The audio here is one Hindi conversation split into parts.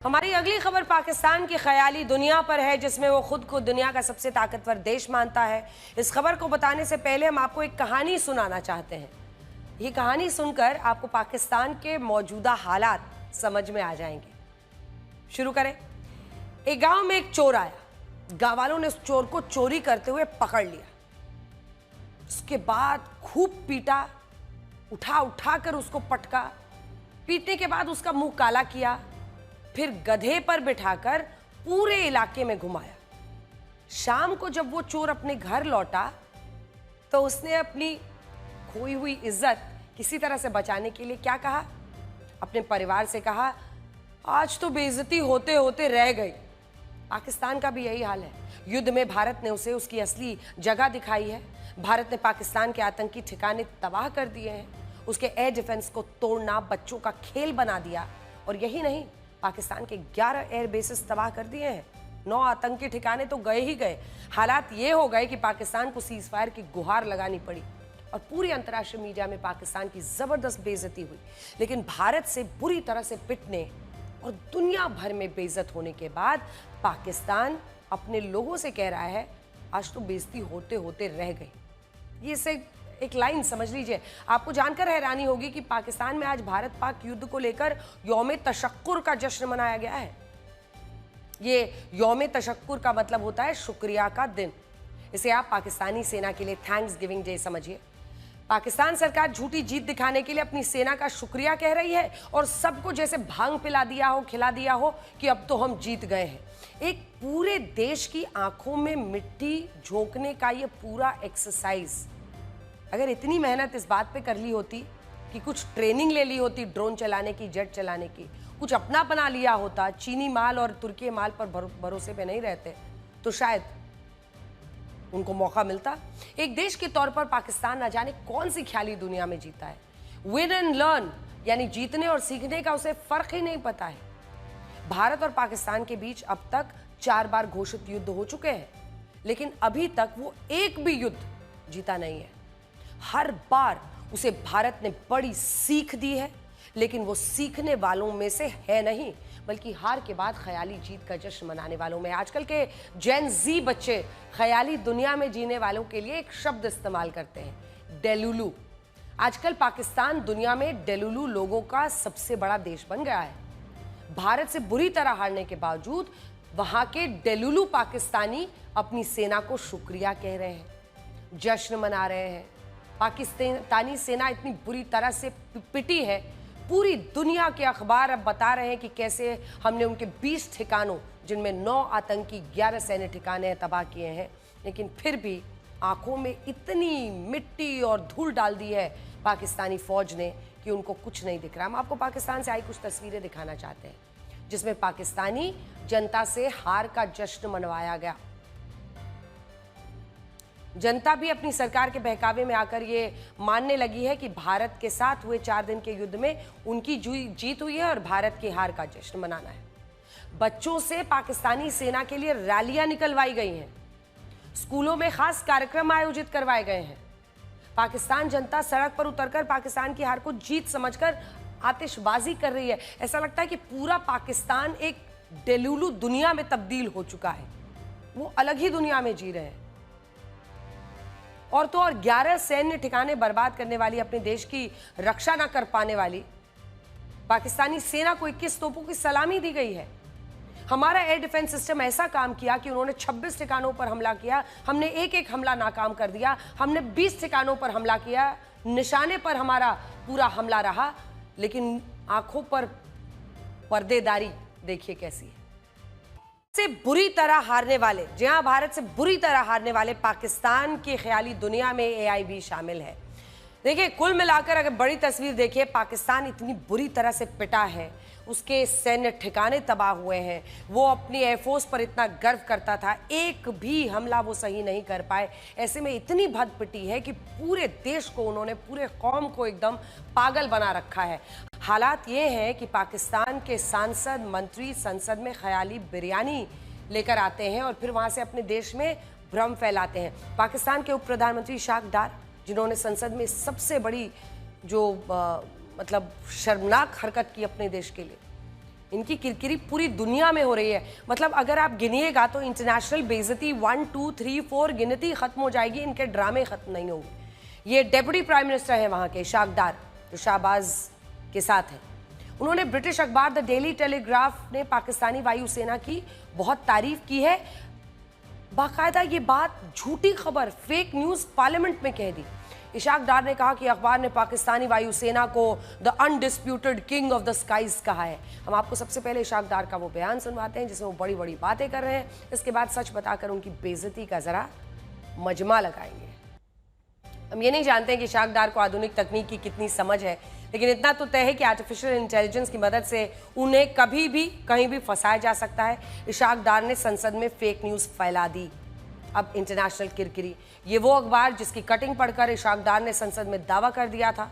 हमारी अगली खबर पाकिस्तान की ख्याली दुनिया पर है, जिसमें वो खुद को दुनिया का सबसे ताकतवर देश मानता है। इस खबर को बताने से पहले हम आपको एक कहानी सुनाना चाहते हैं। ये कहानी सुनकर आपको पाकिस्तान के मौजूदा हालात समझ में आ जाएंगे। शुरू करें। एक गांव में एक चोर आया। गांव वालों ने उस चोर को चोरी करते हुए पकड़ लिया। उसके बाद खूब पीटा, उठा उठा कर उसको पटका। पीटने के बाद उसका मुंह काला किया, फिर गधे पर बिठाकर पूरे इलाके में घुमाया। शाम को जब वो चोर अपने घर लौटा तो उसने अपनी खोई हुई इज्जत किसी तरह से बचाने के लिए क्या कहा? अपने परिवार से कहा, आज तो बेइज्जती होते होते रह गई। पाकिस्तान का भी यही हाल है। युद्ध में भारत ने उसे उसकी असली जगह दिखाई है। भारत ने पाकिस्तान के आतंकी ठिकाने तबाह कर दिए हैं। उसके एयर डिफेंस को तोड़ना बच्चों का खेल बना दिया। और यही नहीं, पाकिस्तान के 11 एयर बेसेस तबाह कर दिए हैं। 9 आतंकी ठिकाने तो गए ही गए। हालात ये हो गए कि पाकिस्तान को सीज फायर की गुहार लगानी पड़ी और पूरी अंतर्राष्ट्रीय मीडिया में पाकिस्तान की जबरदस्त बेइज्जती हुई। लेकिन भारत से बुरी तरह से पिटने और दुनिया भर में बेइज्जत होने के बाद पाकिस्तान अपने लोगों से कह रहा है, आज तो बेइज्जती होते होते रह गई। ये से एक लाइन समझ लीजिए। आपको जानकर हैरानी होगी कि पाकिस्तान में आज भारत पाक युद्ध को लेकर यौम तशक्कुर का जश्न मनाया गया है। ये यौम तशक्कुर का मतलब होता है शुक्रिया का दिन। इसे आप पाकिस्तानी सेना के लिए थैंक्स गिविंग डे समझिए। पाकिस्तान सरकार झूठी जीत दिखाने के लिए अपनी सेना का शुक्रिया कह रही है और सबको जैसे भांग पिला दिया हो, खिला दिया हो कि अब तो हम जीत गए हैं। एक पूरे देश की आंखों में मिट्टी झोंकने का ये पूरा एक्सरसाइज, अगर इतनी मेहनत इस बात पे कर ली होती कि कुछ ट्रेनिंग ले ली होती ड्रोन चलाने की, जेट चलाने की, कुछ अपना बना लिया होता, चीनी माल और तुर्की माल पर भरोसे पे नहीं रहते, तो शायद उनको मौका मिलता। एक देश के तौर पर पाकिस्तान न जाने कौन सी ख्याली दुनिया में जीता है। विन एंड लर्न, यानी जीतने और सीखने का उसे फर्क ही नहीं पता है। भारत और पाकिस्तान के बीच अब तक 4 बार घोषित युद्ध हो चुके हैं, लेकिन अभी तक वो एक भी युद्ध जीता नहीं है। हर बार उसे भारत ने बड़ी सीख दी है, लेकिन वो सीखने वालों में से है नहीं, बल्कि हार के बाद ख्याली जीत का जश्न मनाने वालों में। आजकल के जेन जी बच्चे ख्याली दुनिया में जीने वालों के लिए एक शब्द इस्तेमाल करते हैं, डेलुलू। आजकल पाकिस्तान दुनिया में डेलुलू लोगों का सबसे बड़ा देश बन गया है। भारत से बुरी तरह हारने के बावजूद वहां के डेलुलू पाकिस्तानी अपनी सेना को शुक्रिया कह रहे हैं, जश्न मना रहे हैं। पाकिस्तानी सेना इतनी बुरी तरह से पिटी है, पूरी दुनिया के अखबार अब बता रहे हैं कि कैसे हमने उनके 20 ठिकानों, जिनमें 9 आतंकी 11 सैन्य ठिकाने तबाह किए हैं, लेकिन फिर भी आंखों में इतनी मिट्टी और धूल डाल दी है पाकिस्तानी फौज ने कि उनको कुछ नहीं दिख रहा। हम आपको पाकिस्तान से आई कुछ तस्वीरें दिखाना चाहते हैं, जिसमें पाकिस्तानी जनता से हार का जश्न मनवाया गया। जनता भी अपनी सरकार के बहकावे में आकर ये मानने लगी है कि भारत के साथ हुए 4 दिन के युद्ध में उनकी जीत हुई है और भारत की हार का जश्न मनाना है। बच्चों से पाकिस्तानी सेना के लिए रैलियां निकलवाई गई हैं, स्कूलों में खास कार्यक्रम आयोजित करवाए गए हैं। पाकिस्तान जनता सड़क पर उतरकर पाकिस्तान की हार को जीत समझकर आतिशबाजी कर रही है। ऐसा लगता है कि पूरा पाकिस्तान एक डेलुलू दुनिया में तब्दील हो चुका है, वो अलग ही दुनिया में जी रहे हैं। और तो और 11 सैन्य ठिकाने बर्बाद करने वाली, अपने देश की रक्षा न कर पाने वाली पाकिस्तानी सेना को 21 तोपों की सलामी दी गई है। हमारा एयर डिफेंस सिस्टम ऐसा काम किया कि उन्होंने 26 ठिकानों पर हमला किया, हमने एक हमला नाकाम कर दिया। हमने 20 ठिकानों पर हमला किया, निशाने पर हमारा पूरा हमला रहा, लेकिन आंखों पर पर्देदारी देखिए कैसी है। से बुरी तरह हारने वाले, जहां भारत से बुरी तरह हारने वाले पाकिस्तान की ख्याली दुनिया में एआई भी शामिल है। देखिए, कुल मिलाकर अगर बड़ी तस्वीर देखिए, पाकिस्तान इतनी बुरी तरह से पिटा है, उसके सैन्य ठिकाने तबाह हुए हैं, वो अपनी एयरफोर्स पर इतना गर्व करता था, एक भी हमला वो सही नहीं कर पाए। ऐसे में इतनी भद पिटी है कि पूरे देश को उन्होंने, पूरे कौम को एकदम पागल बना रखा है। हालात ये हैं कि पाकिस्तान के सांसद मंत्री संसद में ख्याली बिरयानी लेकर आते हैं और फिर वहां से अपने देश में भ्रम फैलाते हैं। पाकिस्तान के उप प्रधानमंत्री इशाक डार, जिन्होंने संसद में सबसे बड़ी जो मतलब शर्मनाक हरकत की अपने देश के लिए, इनकी किरकिरी पूरी दुनिया में हो रही है। मतलब अगर आप गिनिएगा तो इंटरनेशनल बेइज्जती 1 2 3 4 गिनती खत्म हो जाएगी, इनके ड्रामे खत्म नहीं होंगे। ये डेप्यूटी प्राइम मिनिस्टर हैं वहाँ के, इशाक डार, जो शाहबाज के साथ हैं। उन्होंने ब्रिटिश अखबार द डेली टेलीग्राफ ने पाकिस्तानी वायुसेना की बहुत तारीफ की है। बाकायदा ये बात झूठी खबर, फेक न्यूज़ पार्लियामेंट में कह दी। इशाक डार ने कहा कि अखबार ने पाकिस्तानी वायुसेना को the undisputed king of the skies कहा है। हम आपको सबसे पहले इशाक डार का वो बयान सुनवाते हैं जिसमें वो बड़ी बड़ी बातें कर रहे हैं। इसके बाद सच बताकर उनकी बेइज्जती का जरा मजमा लगाएंगे। हम ये नहीं जानते हैं कि इशाक डार को आधुनिक तकनीक की कितनी समझ है, लेकिन इतना तो तय है कि आर्टिफिशियल इंटेलिजेंस की मदद से उन्हें कभी भी कहीं भी फंसाया जा सकता है। इशाक डार ने संसद में फेक न्यूज़ फैला दी। अब इंटरनेशनल किरकिरी, ये वो अखबार जिसकी कटिंग पढ़कर इशाक डार ने संसद में दावा कर दिया था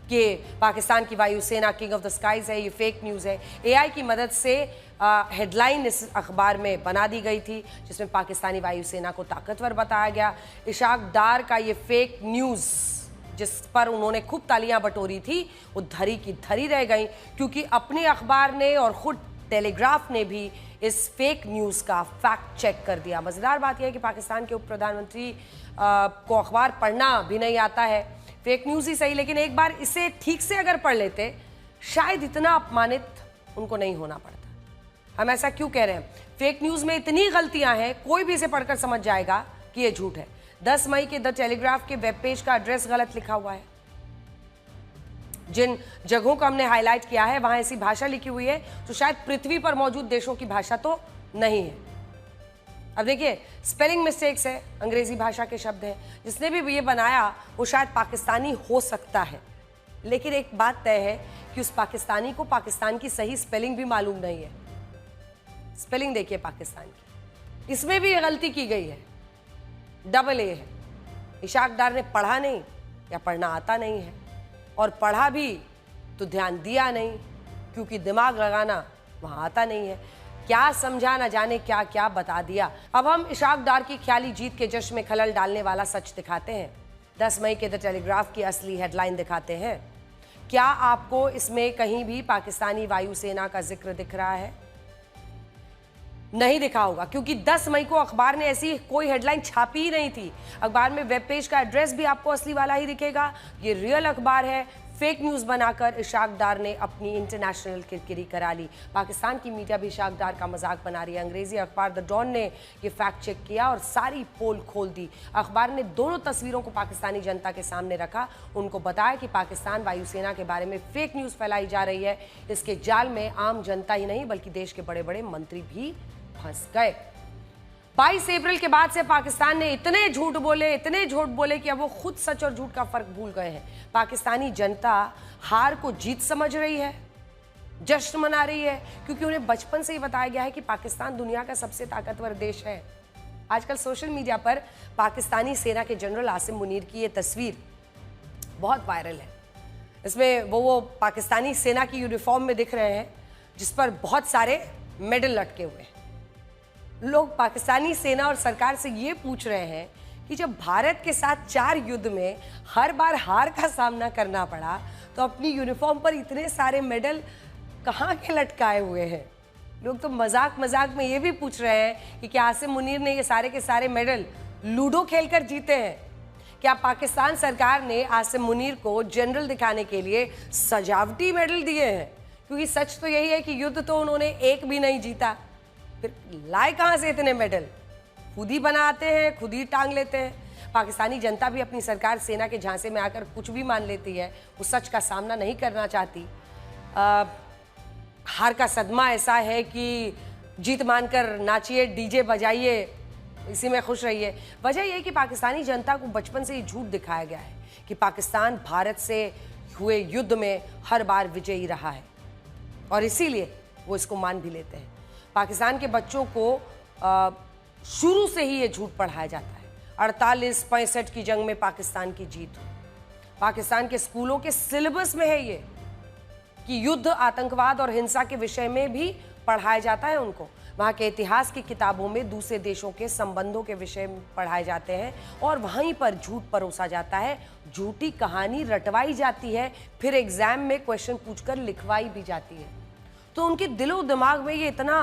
कि पाकिस्तान की वायुसेना किंग ऑफ द स्काईज है, ये फेक न्यूज़ है। एआई की मदद से हेडलाइन इस अखबार में बना दी गई थी जिसमें पाकिस्तानी वायुसेना को ताकतवर बताया गया। इशाक डार का ये फेक न्यूज़ जिस पर उन्होंने खूब तालियां बटोरी थी, वो धरी की धरी रह गई, क्योंकि अपने अखबार ने और खुद टेलीग्राफ ने भी इस फेक न्यूज़ का फैक्ट चेक कर दिया। मज़ेदार बात यह है कि पाकिस्तान के उप प्रधानमंत्री को अखबार पढ़ना भी नहीं आता है, फेक न्यूज़ ही सही, लेकिन एक बार इसे ठीक से अगर पढ़ लेते शायद इतना अपमानित उनको नहीं होना पड़ता। हम ऐसा क्यों कह रहे हैं? फेक न्यूज़ में इतनी गलतियां हैं, कोई भी इसे पढ़कर समझ जाएगा कि ये झूठ है। 10 मई के द टेलीग्राफ के वेब पेज का एड्रेस गलत लिखा हुआ है। जिन जगहों को हमने हाईलाइट किया है वहां ऐसी भाषा लिखी हुई है जो शायद पृथ्वी पर मौजूद देशों की भाषा तो नहीं है। अब देखिए, स्पेलिंग मिस्टेक्स है, अंग्रेजी भाषा के शब्द हैं। जिसने भी ये बनाया वो शायद पाकिस्तानी हो सकता है, लेकिन एक बात तय है कि उस पाकिस्तानी को पाकिस्तान की सही स्पेलिंग भी मालूम नहीं है। स्पेलिंग देखिए पाकिस्तान की, इसमें भी ये गलती की गई है, डबल ए है। इशाक डार ने पढ़ा नहीं या पढ़ना आता नहीं है, और पढ़ा भी तो ध्यान दिया नहीं, क्योंकि दिमाग लगाना वहाँ आता नहीं है। क्या समझा न जाने क्या क्या बता दिया। अब हम इशाक डार की ख्याली जीत के जश्न में खलल डालने वाला सच दिखाते हैं। 10 मई के द टेलीग्राफ की असली हेडलाइन दिखाते हैं। क्या आपको इसमें कहीं भी पाकिस्तानी वायुसेना का जिक्र दिख रहा है? नहीं दिखा होगा, क्योंकि 10 मई को अखबार ने ऐसी कोई हेडलाइन छापी ही नहीं थी। अखबार में वेब पेज का एड्रेस भी आपको असली वाला ही दिखेगा। ये रियल अखबार है। फेक न्यूज़ बनाकर इशाक डार ने अपनी इंटरनेशनल किरकिरी करा ली। पाकिस्तान की मीडिया भी इशाक डार का मजाक बना रही है। अंग्रेजी अखबार द डॉन ने ये फैक्ट चेक किया और सारी पोल खोल दी। अखबार ने दोनों तस्वीरों को पाकिस्तानी जनता के सामने रखा, उनको बताया कि पाकिस्तान वायुसेना के बारे में फेक न्यूज़ फैलाई जा रही है। इसके जाल में आम जनता ही नहीं बल्कि देश के बड़े बड़े मंत्री भी फंस गए। 22 अप्रैल के बाद से पाकिस्तान ने इतने झूठ बोले कि अब वो खुद सच और झूठ का फर्क भूल गए हैं। पाकिस्तानी जनता हार को जीत समझ रही है, जश्न मना रही है, क्योंकि उन्हें बचपन से ही बताया गया है कि पाकिस्तान दुनिया का सबसे ताकतवर देश है। आजकल सोशल मीडिया पर पाकिस्तानी सेना के जनरल आसिम मुनीर की ये तस्वीर बहुत वायरल है। इसमें वो पाकिस्तानी सेना की यूनिफॉर्म में दिख रहे हैं जिस पर बहुत सारे मेडल लटके हुए हैं। लोग पाकिस्तानी सेना और सरकार से ये पूछ रहे हैं कि जब भारत के साथ 4 युद्ध में हर बार हार का सामना करना पड़ा तो अपनी यूनिफॉर्म पर इतने सारे मेडल कहाँ के लटकाए हुए हैं। लोग तो मजाक में ये भी पूछ रहे हैं कि क्या आसिम मुनीर ने ये सारे के सारे मेडल लूडो खेलकर जीते हैं? क्या पाकिस्तान सरकार ने आसिम मुनीर को जनरल दिखाने के लिए सजावटी मेडल दिए हैं? क्योंकि सच तो यही है कि युद्ध तो उन्होंने एक भी नहीं जीता, फिर लाए कहाँ से इतने मेडल? खुद ही बनाते हैं, खुद ही टांग लेते हैं। पाकिस्तानी जनता भी अपनी सरकार सेना के झांसे में आकर कुछ भी मान लेती है, वो सच का सामना नहीं करना चाहती। हार का सदमा ऐसा है कि जीत मानकर नाचिए, डीजे बजाइए, इसी में खुश रहिए। वजह यह है कि पाकिस्तानी जनता को बचपन से ही झूठ दिखाया गया है कि पाकिस्तान भारत से हुए युद्ध में हर बार विजयी रहा है, और इसीलिए वो इसको मान भी लेते हैं। पाकिस्तान के बच्चों को शुरू से ही ये झूठ पढ़ाया जाता है। 48-65 की जंग में पाकिस्तान की जीत हुई। पाकिस्तान के स्कूलों के सिलेबस में है ये कि युद्ध, आतंकवाद और हिंसा के विषय में भी पढ़ाया जाता है उनको। वहाँ के इतिहास की किताबों में दूसरे देशों के संबंधों के विषय पढ़ाए जाते हैं और वहीं पर झूठ परोसा जाता है, झूठी कहानी रटवाई जाती है, फिर एग्जाम में क्वेश्चन पूछकर लिखवाई भी जाती है। तो उनके दिलो दिमाग में ये इतना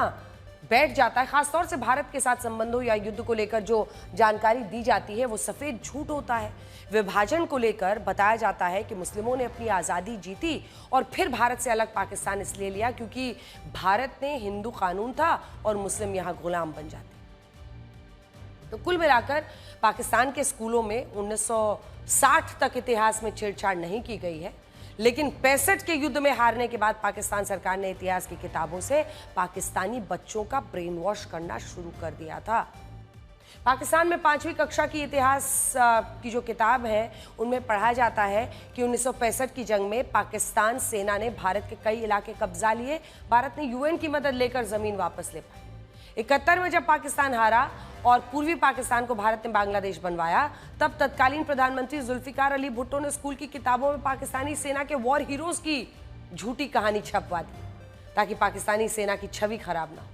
बैठ जाता है, खासतौर से भारत के साथ संबंधों या युद्ध को लेकर जो जानकारी दी जाती है वो सफेद झूठ होता है। विभाजन को लेकर बताया जाता है कि मुस्लिमों ने अपनी आज़ादी जीती और फिर भारत से अलग पाकिस्तान इसलिए लिया क्योंकि भारत में हिंदू कानून था और मुस्लिम यहाँ गुलाम बन जाते। तो कुल मिलाकर पाकिस्तान के स्कूलों में 1960 तक इतिहास में छेड़छाड़ नहीं की गई है, लेकिन 65 के युद्ध में हारने के बाद पाकिस्तान सरकार ने इतिहास की किताबों से पाकिस्तानी बच्चों का ब्रेन वॉश करना शुरू कर दिया था। पाकिस्तान में 5वीं कक्षा की इतिहास की जो किताब है उनमें पढ़ा जाता है कि 1965 की जंग में पाकिस्तान सेना ने भारत के कई इलाके कब्जा लिए। भारत ने यूएन की मदद लेकर जमीन वापस ले पाई। 71 में जब पाकिस्तान हारा और पूर्वी पाकिस्तान को भारत ने बांग्लादेश बनवाया, तब तत्कालीन प्रधानमंत्री जुल्फिकार अली भुट्टो ने स्कूल की किताबों में पाकिस्तानी सेना के वॉर हीरोज की झूठी कहानी छपवा दी ताकि पाकिस्तानी सेना की छवि खराब ना हो।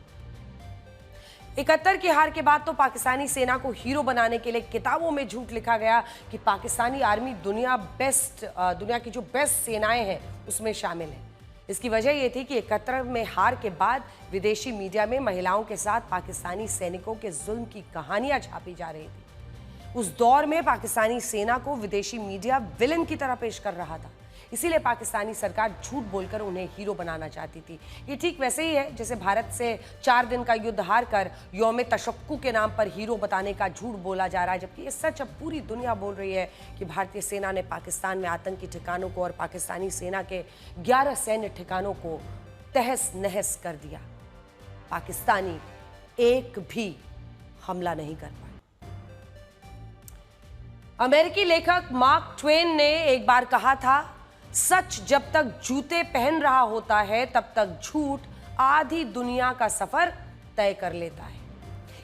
71 की हार के बाद तो पाकिस्तानी सेना को हीरो बनाने के लिए किताबों में झूठ लिखा गया कि पाकिस्तानी आर्मी दुनिया की जो बेस्ट सेनाएं हैं उसमें शामिल है। इसकी वजह यह थी कि 71 में हार के बाद विदेशी मीडिया में महिलाओं के साथ पाकिस्तानी सैनिकों के जुल्म की कहानियां छापी जा रही थी। उस दौर में पाकिस्तानी सेना को विदेशी मीडिया विलन की तरह पेश कर रहा था, इसीलिए पाकिस्तानी सरकार झूठ बोलकर उन्हें हीरो बनाना चाहती थी। ये ठीक वैसे ही है जैसे भारत से 4 दिन का युद्ध हारकर यौम तशक्कु के नाम पर हीरो बताने का झूठ बोला जा रहा है, जबकि ये सच अब पूरी दुनिया बोल रही है कि भारतीय सेना ने पाकिस्तान में आतंकी ठिकानों को और पाकिस्तानी सेना के 11 सैन्य ठिकानों को तहस नहस कर दिया। पाकिस्तानी एक भी हमला नहीं कर पाए। अमेरिकी लेखक मार्क ट्वेन ने एक बार कहा था, सच जब तक जूते पहन रहा होता है तब तक झूठ आधी दुनिया का सफर तय कर लेता है।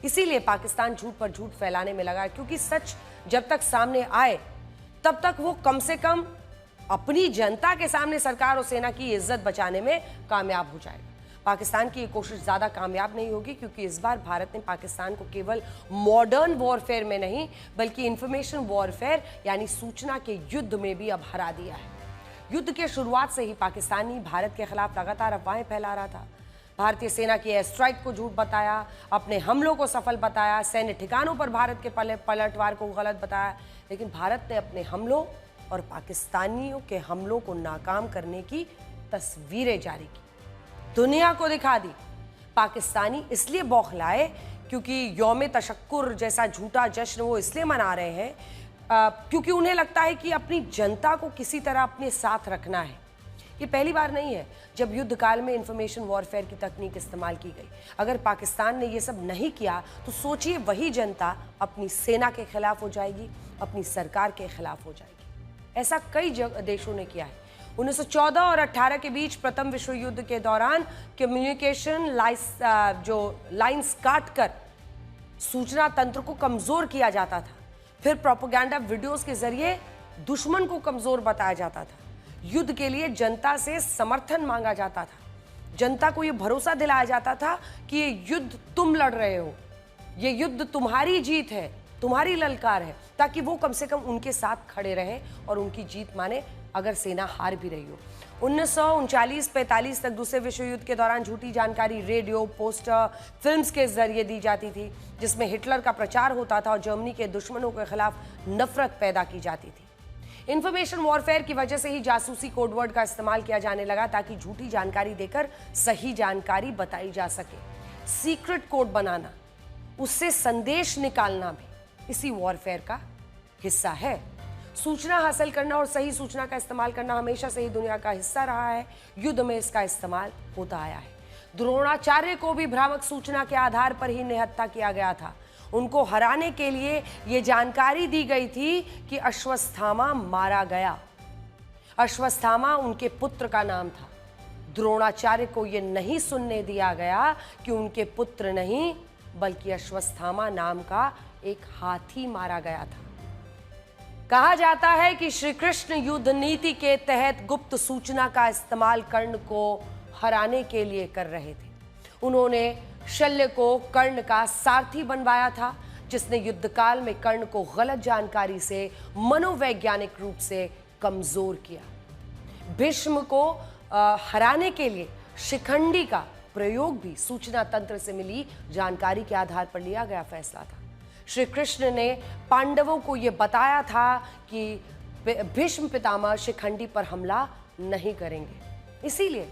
इसीलिए पाकिस्तान झूठ पर झूठ फैलाने में लगा है, क्योंकि सच जब तक सामने आए तब तक वो कम से कम अपनी जनता के सामने सरकार और सेना की इज्जत बचाने में कामयाब हो जाएगा। पाकिस्तान की ये कोशिश ज्यादा कामयाब नहीं होगी, क्योंकि इस बार भारत ने पाकिस्तान को केवल मॉडर्न वॉरफेयर में नहीं बल्कि इंफॉर्मेशन वॉरफेयर यानी सूचना के युद्ध में भी अब हरा दिया है। युद्ध के शुरुआत से ही पाकिस्तानी भारत के खिलाफ लगातार अफवाहें फैला रहा था। भारतीय सेना की एयर स्ट्राइक को झूठ बताया, अपने हमलों को सफल बताया, सैन्य ठिकानों पर भारत के पलटवार को गलत बताया, लेकिन भारत ने अपने हमलों और पाकिस्तानियों के हमलों को नाकाम करने की तस्वीरें जारी की, दुनिया को दिखा दी। पाकिस्तानी इसलिए बौखलाए क्योंकि यौम तशक्कुर जैसा झूठा जश्न वो इसलिए मना रहे हैं क्योंकि उन्हें लगता है कि अपनी जनता को किसी तरह अपने साथ रखना है। ये पहली बार नहीं है जब युद्ध काल में इंफॉर्मेशन वॉरफेयर की तकनीक इस्तेमाल की गई। अगर पाकिस्तान ने ये सब नहीं किया तो सोचिए वही जनता अपनी सेना के खिलाफ हो जाएगी, अपनी सरकार के खिलाफ हो जाएगी। ऐसा कई देशों ने किया है। 1914 और 18 के बीच प्रथम विश्व युद्ध के दौरान कम्युनिकेशन लाइंस काटकर सूचना तंत्र को कमजोर किया जाता था। फिर प्रोपेगेंडा वीडियोस के जरिए दुश्मन को कमजोर बताया जाता था। युद्ध के लिए जनता से समर्थन मांगा जाता था। जनता को यह भरोसा दिलाया जाता था कि ये युद्ध तुम लड़ रहे हो, ये युद्ध तुम्हारी जीत है, तुम्हारी ललकार है, ताकि वो कम से कम उनके साथ खड़े रहें और उनकी जीत माने अगर सेना हार भी रही हो। 1939-45 तक दूसरे विश्व युद्ध के दौरान झूठी जानकारी रेडियो, पोस्टर, फिल्म्स के जरिए दी जाती थी, जिसमें हिटलर का प्रचार होता था और जर्मनी के दुश्मनों के खिलाफ नफरत पैदा की जाती थी। इंफॉर्मेशन वॉरफेयर की वजह से ही जासूसी कोडवर्ड का इस्तेमाल किया जाने लगा ताकि झूठी जानकारी देकर सही जानकारी बताई जा सके। सीक्रेट कोड बनाना, उससे संदेश निकालना भी इसी वॉरफेयर का हिस्सा है। सूचना हासिल करना और सही सूचना का इस्तेमाल करना हमेशा से ही दुनिया का हिस्सा रहा है। युद्ध में इसका इस्तेमाल होता आया है। द्रोणाचार्य को भी भ्रामक सूचना के आधार पर ही निहत्था किया गया था। उनको हराने के लिए यह जानकारी दी गई थी कि अश्वत्थामा मारा गया। अश्वत्थामा उनके पुत्र का नाम था। द्रोणाचार्य को यह नहीं सुनने दिया गया कि उनके पुत्र नहीं बल्कि अश्वत्थामा नाम का एक हाथी मारा गया था। कहा जाता है कि श्री कृष्ण युद्ध नीति के तहत गुप्त सूचना का इस्तेमाल कर्ण को हराने के लिए कर रहे थे। उन्होंने शल्य को कर्ण का सारथी बनवाया था, जिसने युद्ध काल में कर्ण को गलत जानकारी से मनोवैज्ञानिक रूप से कमजोर किया। भीष्म को हराने के लिए शिखंडी का प्रयोग भी सूचना तंत्र से मिली जानकारी के आधार पर लिया गया फैसला था। श्री कृष्ण ने पांडवों को यह बताया था कि भीष्म पितामह शिखंडी पर हमला नहीं करेंगे। इसीलिए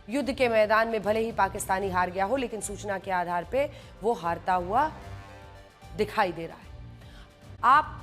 युद्ध के मैदान में भले ही पाकिस्तानी हार गया हो, लेकिन सूचना के आधार पे वो हारता हुआ दिखाई दे रहा है। आप